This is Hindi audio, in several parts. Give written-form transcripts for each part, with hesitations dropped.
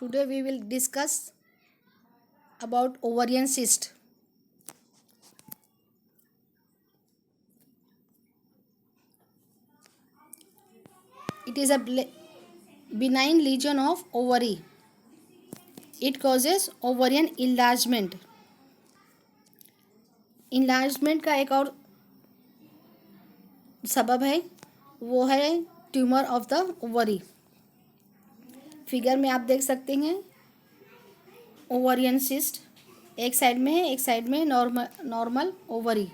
Today we will discuss about ovarian cyst. It is a benign lesion of ovary. It causes ovarian enlargement. Enlargement का एक और सबब है, वो है tumour of the ovary. Figure में आप देख सकते हैं ओवरियन सिस्ट एक साइड में है, एक साइड में नॉर्मल ओवरी.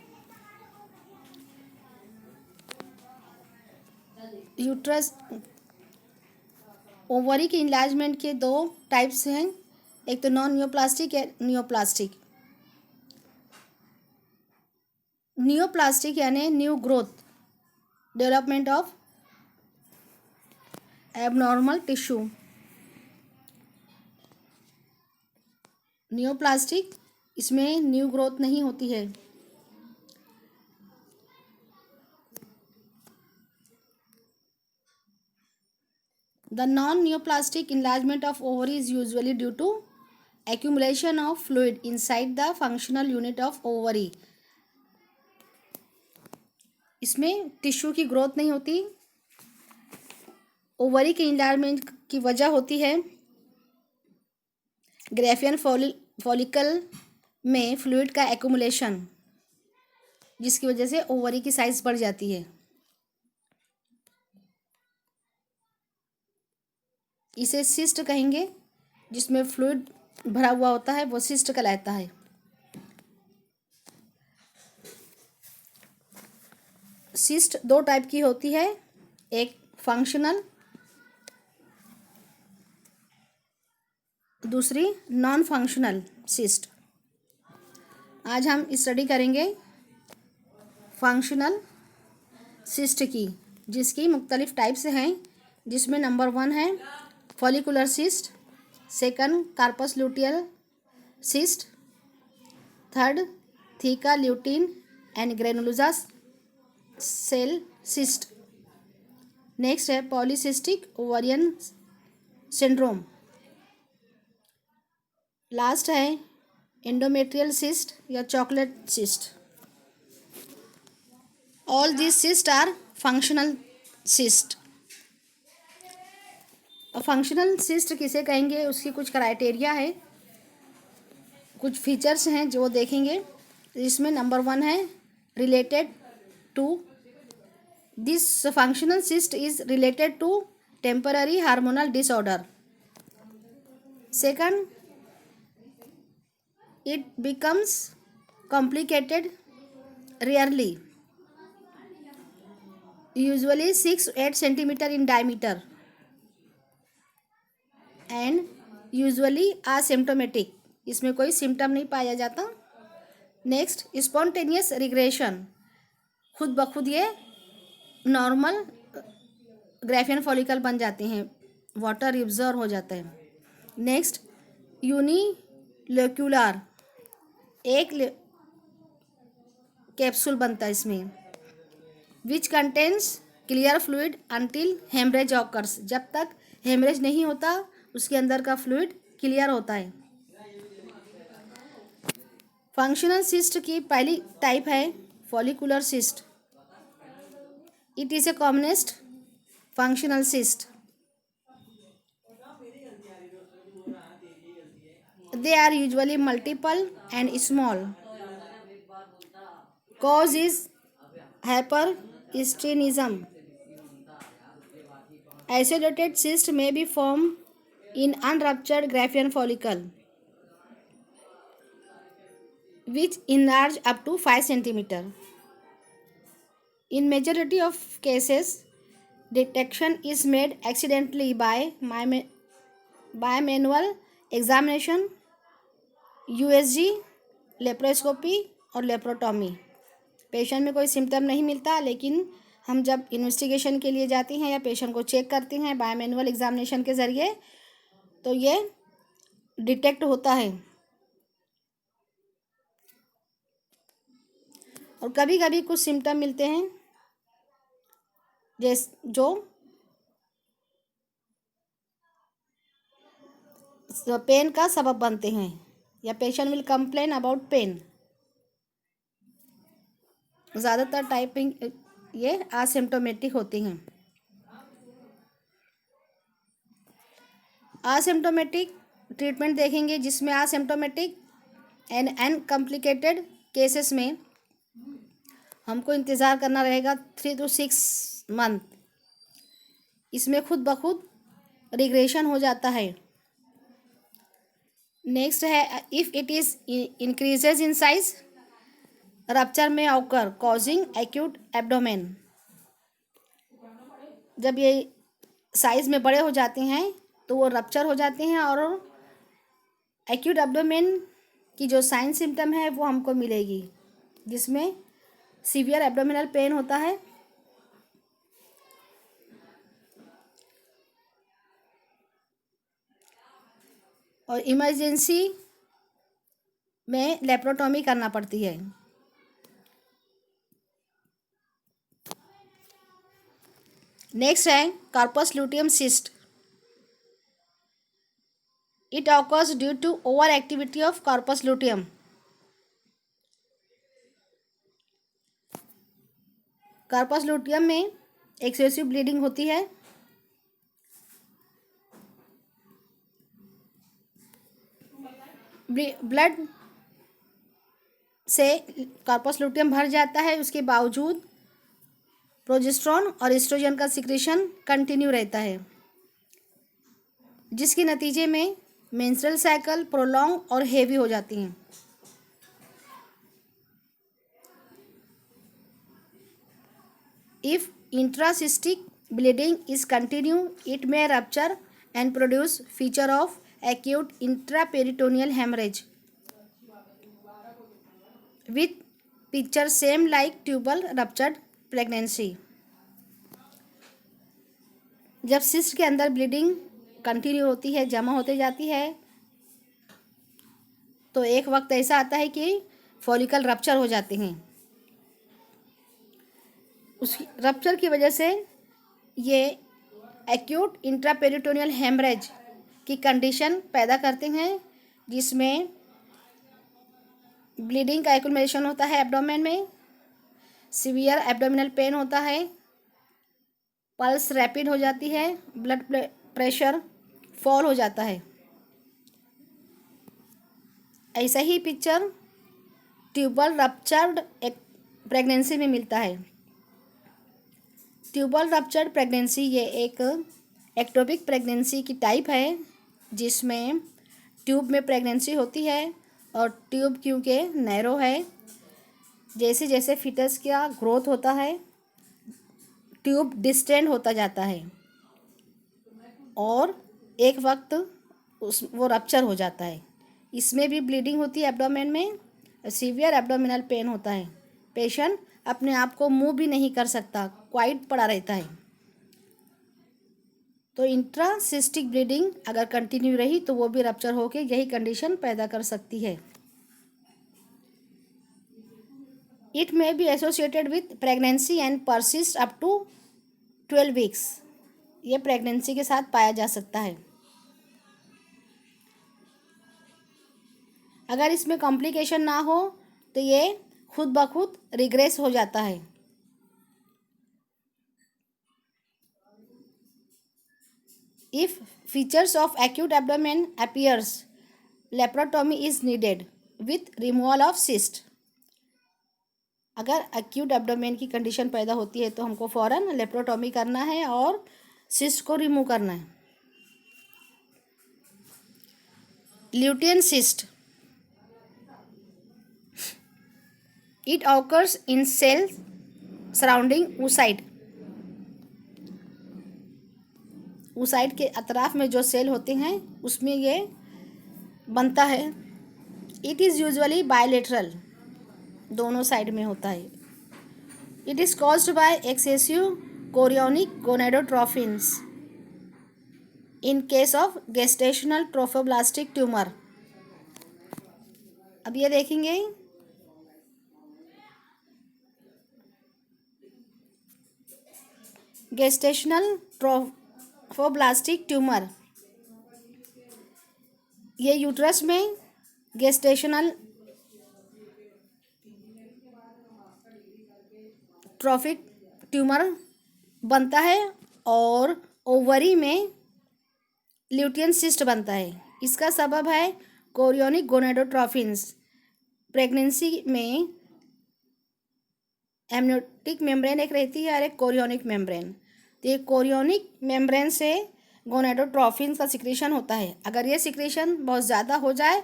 यूट्रस ओवरी के इन्लार्जमेंट के दो टाइप्स हैं, एक तो नॉन नियोप्लास्टिक या नियोप्लास्टिक. नियोप्लास्टिक यानी new growth, development of abnormal tissue. Neoplastic इसमें न्यू ग्रोथ नहीं होती है. The non-neoplastic enlargement of ovary is usually due to accumulation of fluid inside the functional unit of ovary. इसमें टिश्यू की ग्रोथ नहीं होती. ओवरी के इन्लार्जमेंट की वजह होती है ग्राफियन फॉलिकल में फ्लूइड का एक्यूमुलेशन, जिसकी वजह से ओवरी की साइज बढ़ जाती है. इसे सिस्ट कहेंगे. जिसमें फ्लूइड भरा हुआ होता है वो सिस्ट कहलाता है. सिस्ट दो टाइप की होती है, एक फंक्शनल, दूसरी नॉन फंक्शनल सिस्ट. आज हम स्टडी करेंगे फंक्शनल सिस्ट की, जिसकी मुख्तलिफ टाइप्स हैं. जिसमें नंबर 1 है follicular cyst, second corpus luteal cyst, third theca lutein and granulosa cell cyst. Next है पॉलीसिस्टिक ओवरियन सिंड्रोम. लास्ट है एंडोमेट्रियल सिस्ट या chocolate cyst. All this cyst are functional cyst. Functional cyst किसे कहेंगे, उसकी कुछ क्राइटेरिया है, कुछ फीचर्स हैं जो देखेंगे. इसमें नंबर 1 है related to this functional cyst is related to temporary hormonal disorder. Second, it becomes complicated rarely, usually 6-8 centimeter in diameter and usually asymptomatic. इसमें कोई सिम्टम नहीं पाया जाता. नेक्स्ट स्पॉन्टेनियस रिग्रेशन, खुद ब खुद ये नॉर्मल ग्राफियन फॉलिकल बन जाते हैं, वाटर रिब्जॉर्ब हो जाता है. नेक्स्ट यूनिलोक्यूलर, एक कैप्सूल बनता है इसमें, which contains clear fluid until haemorrhage occurs. जब तक हेमरेज नहीं होता उसके अंदर का फ्लूइड क्लियर होता है. फंक्शनल सिस्ट की पहली टाइप है follicular cyst. It is a commonest functional cyst. They are usually multiple and small. Cause is hyperestenism. Isolated cyst may be formed in unruptured Graafian follicle, which enlarge up to 5 centimeter. In majority of cases, detection is made accidentally by manual examination, USG, laparoscopy और लेप्रोटॉमी. पेशेंट में कोई सिम्टम नहीं मिलता, लेकिन हम जब इन्वेस्टिगेशन के लिए जाते हैं या पेशेंट को चेक करते हैं बाय मैनुअल एग्जामिनेशन के ज़रिए, तो ये डिटेक्ट होता है. और कभी कभी कुछ सिम्टम मिलते हैं जो पेन का सबब बनते हैं, या patient will complain about pain. ज़्यादातर टाइपिंग ये असिम्प्टोमेटिक होती हैं। असिम्प्टोमेटिक ट्रीटमेंट देखेंगे, जिसमें असिम्प्टोमेटिक एंड अनकॉम्प्लिकेटेड केसेस में हमको इंतज़ार करना रहेगा 3 to 6 मंथ। इसमें खुद ब खुद रिग्रेशन हो जाता है। नेक्स्ट है, if it is increases in size, rupture में ऑकर कॉजिंग एक्यूट एब्डोमेन। जब ये साइज में बड़े हो जाते हैं तो वो रप्चर हो जाते हैं और एक्यूट एब्डोमेन की जो साइन सिम्टम है वो हमको मिलेगी, जिसमें सीवियर एब्डोमिनल पेन होता है। और इमरजेंसी में लेप्रोटॉमी करना पड़ती है। नेक्स्ट है corpus luteum cyst. It occurs due to over activity of corpus luteum. Corpus luteum में एक्सेसिव ब्लीडिंग होती है। ब्लड से कार्पस ल्यूटियम भर जाता है, उसके बावजूद प्रोजेस्टेरोन और एस्ट्रोजन का सिक्रेशन कंटिन्यू रहता है, जिसके नतीजे में मेंस्ट्रुअल साइकिल प्रोलॉन्ग और हेवी हो जाती हैं। If intracystic bleeding is continue, it may rupture and produce feature of acute intraperitoneal haemorrhage with picture same like tubal ruptured pregnancy. जब सिस्ट के अंदर ब्लीडिंग कंटिन्यू होती है, जमा होते जाती है, तो एक वक्त ऐसा आता है कि फॉलिकल रप्चर हो जाते हैं। उस रप्चर की वजह से ये एक्यूट इंट्रापेरिटोनियल हेमरेज की कंडीशन पैदा करते हैं, जिसमें ब्लीडिंग का एक्यूमुलेशन होता है एब्डोमेन में, सीवियर एब्डोमिनल पेन होता है, पल्स रैपिड हो जाती है, ब्लड प्रेशर फॉल हो जाता है। ऐसा ही पिक्चर ट्यूबल रप्चर्ड प्रेगनेंसी में मिलता है। ट्यूबल रप्चर्ड प्रेगनेंसी ये एक एक्टोपिक प्रेगनेंसी की टाइप है, जिसमें ट्यूब में प्रेगनेंसी होती है और ट्यूब क्योंकि नैरो है, जैसे जैसे फीटस का ग्रोथ होता है ट्यूब डिस्टेंड होता जाता है और एक वक्त वो रप्चर हो जाता है। इसमें भी ब्लीडिंग होती है एब्डोमेन में, सीवियर एब्डोमिनल पेन होता है। पेशेंट अपने आप को मूव भी नहीं कर सकता, क्वाइट पड़ा रहता है। तो इंट्रासिस्टिक ब्लीडिंग अगर कंटिन्यू रही तो वो भी रप्चर होकर यही कंडीशन पैदा कर सकती है। It may be associated with pregnancy and persist up to 12 weeks. ये प्रेगनेंसी के साथ पाया जा सकता है। अगर इसमें कॉम्प्लिकेशन ना हो तो ये खुद ब खुद रिग्रेस हो जाता है। If features of acute abdomen appears, laparotomy is needed with removal of cyst. अगर एक्यूट एब्डोमेन की कंडीशन पैदा होती है तो हमको फ़ौरन लेप्रोटॉमी करना है और सिस्ट को रिमूव करना है। Lutein cyst, it occurs in cells surrounding oocyte। oocyte के अतराफ में जो सेल होते हैं उसमें ये बनता है। इट इज़ यूजुअली बायलेटरल, दोनों साइड में होता है। It is caused by excessive chorionic gonadotrophins in case of gestational trophoblastic tumour. अब ये देखेंगे गेस्टेशनल ट्रोफोब्लास्टिक ट्यूमर ये यूट्रस में गेस्टेशनल ट्रॉफिक ट्यूमर बनता है और ओवरी में ल्यूटियन सिस्ट बनता है। इसका सबब है कोरियोनिक गोनेडोट्रॉफिन्स। प्रेगनेंसी में एमनियोटिक मेम्ब्रेन एक रहती है और एक कोरियोनिक मेम्ब्रेन। तो ये कोरियोनिक मेम्ब्रेन से गोनेडोट्रॉफिन्स का सिक्रेशन होता है। अगर ये सिक्रेशन बहुत ज़्यादा हो जाए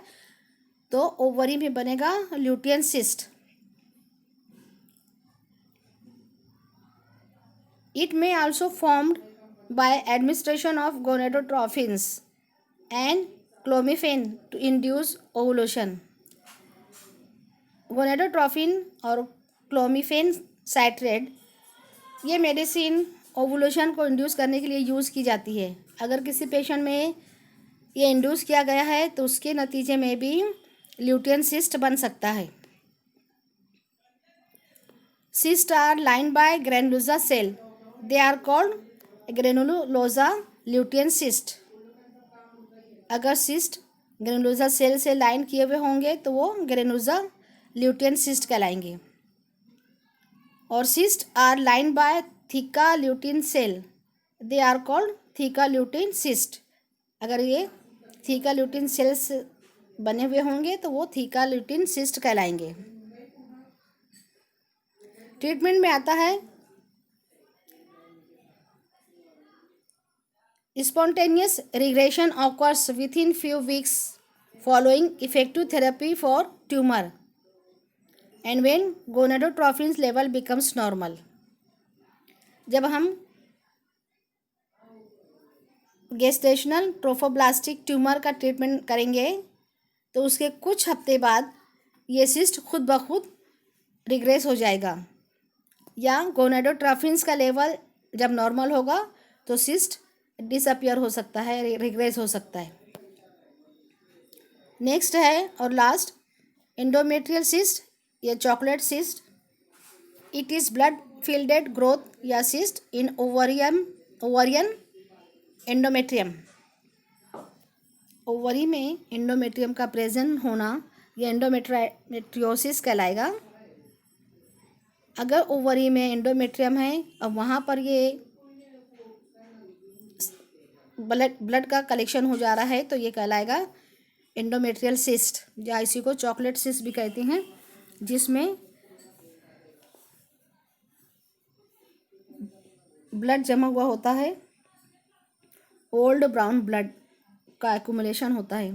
तो ओवरी में बनेगा Lutyens cyst. It may also formed by administration of gonadotrophins and clomiphene to induce ovulation. गोनेडोट्रॉफिन और क्लोमिफेन साइट्रेट ये मेडिसिन ओवुलेशन को इंड्यूस करने के लिए यूज़ की जाती है। अगर किसी पेशेंट में ये इंड्यूस किया गया है तो उसके नतीजे में भी ल्यूटियन सिस्ट बन सकता है। Cyst are lined by granulosa cell, they are called granulosa lutein cyst. अगर सिस्ट ग्रेनुलोसा सेल से लाइन किए हुए होंगे तो वो ग्रेनुलोसा ल्यूटियन सिस्ट कहलाएंगे। और cyst are lined by theca lutein cell, they are called theca lutein cyst. अगर ये थीका ल्यूटिन सेल से बने हुए होंगे तो वो थीका ल्यूटिन सिस्ट कहलाएंगे। ट्रीटमेंट में आता है spontaneous regression occurs within few weeks following effective therapy for tumor and when gonadotrophin level becomes normal। जब हम गेस्टेशनल ट्रोफोब्लास्टिक ट्यूमर का ट्रीटमेंट करेंगे तो उसके कुछ हफ्ते बाद ये सिस्ट खुद ब खुद रिग्रेस हो जाएगा, या गोनाडोट्रॉफिन्स का लेवल जब नॉर्मल होगा तो सिस्ट डिसअपियर हो सकता है, रिग्रेस हो सकता है। नेक्स्ट है और लास्ट एंडोमेट्रियल सिस्ट या chocolate cyst. It is blood fielded growth या सिस्ट इन ओवरियन एंडोमेट्रियम। ओवरी में एंडोमेट्रियम का प्रेजेंट होना यह एंडोमेट्रियोसिस कहलाएगा। अगर ओवरी में एंडोमेट्रियम है और वहाँ पर ये ब्लड का कलेक्शन हो जा रहा है तो ये कहलाएगा एंडोमेट्रियल सिस्ट, या इसी को चॉकलेट सिस्ट भी कहते हैं, जिसमें ब्लड जमा हुआ होता है, ओल्ड ब्राउन ब्लड का एक्यूमुलेशन होता है।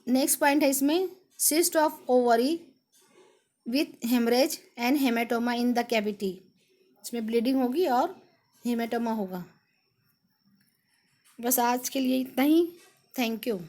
नेक्स्ट पॉइंट है इसमें cyst of ovary with haemorrhage and haematoma in the cavity. इसमें ब्लीडिंग होगी और हेमेटोमा होगा। बस आज के लिए इतना ही। Thank you.